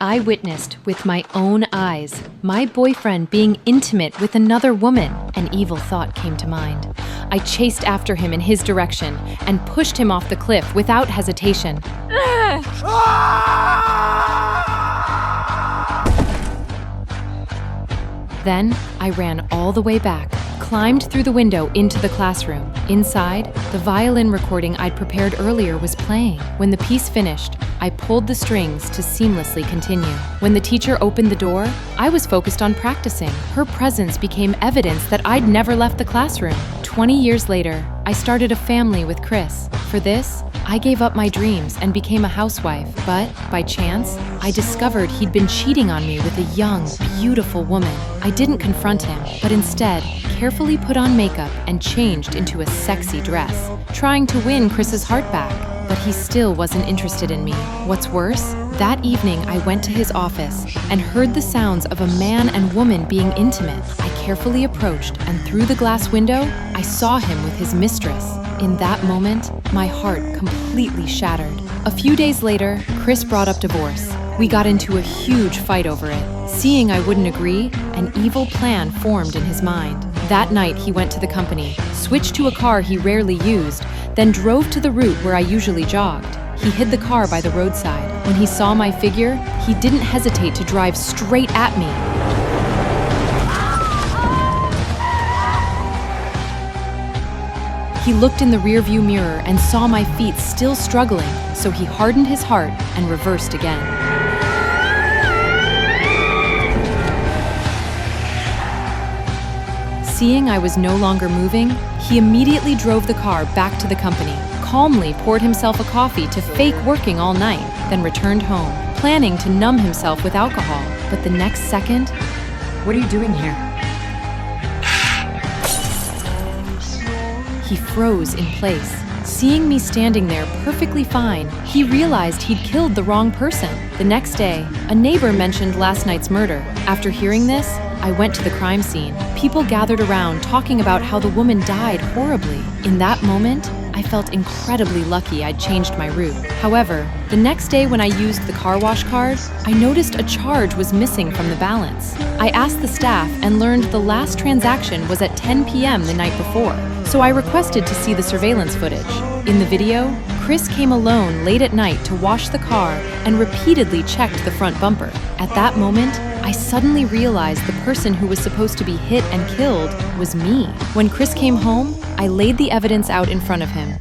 I witnessed with my own eyes my boyfriend being intimate with another woman. An evil thought came to mind. I chased after him in his direction and pushed him off the cliff without hesitation. Then I ran all the way back, climbed through the window into the classroom. Inside, the violin recording I'd prepared earlier was playing. When the piece finished, I pulled the strings to seamlessly continue. When the teacher opened the door, I was focused on practicing. Her presence became evidence that I'd never left the classroom. 20 years later, I started a family with Chris. For this, I gave up my dreams and became a housewife. But, by chance, I discovered he'd been cheating on me with a young, beautiful woman. I didn't confront him, but instead, carefully put on makeup and changed into a sexy dress, trying to win Chris's heart back. But he still wasn't interested in me. What's worse, that evening I went to his office and heard the sounds of a man and woman being intimate. I carefully approached, and through the glass window, I saw him with his mistress. In that moment, my heart completely shattered. A few days later, Chris brought up divorce. We got into a huge fight over it. Seeing I wouldn't agree, an evil plan formed in his mind. That night, he went to the company, switched to a car he rarely used, then drove to the route where I usually jogged. He hid the car by the roadside. When he saw my figure, he didn't hesitate to drive straight at me. He looked in the rearview mirror and saw my feet still struggling, so he hardened his heart and reversed again. Seeing I was no longer moving, he immediately drove the car back to the company, calmly poured himself a coffee to fake working all night, then returned home, planning to numb himself with alcohol. But the next second, What are you doing here? he froze in place. Seeing me standing there perfectly fine, he realized he'd killed the wrong person. The next day, a neighbor mentioned last night's murder. After hearing this, I went to the crime scene. People gathered around talking about how the woman died horribly. In that moment, I felt incredibly lucky I'd changed my route. However, the next day when I used the car wash card, I noticed a charge was missing from the balance. I asked the staff and learned the last transaction was at 10 p.m. the night before, so I requested to see the surveillance footage. In the video, Chris came alone late at night to wash the car and repeatedly checked the front bumper. At that moment, I suddenly realized the person who was supposed to be hit and killed was me. When Chris came home, I laid the evidence out in front of him.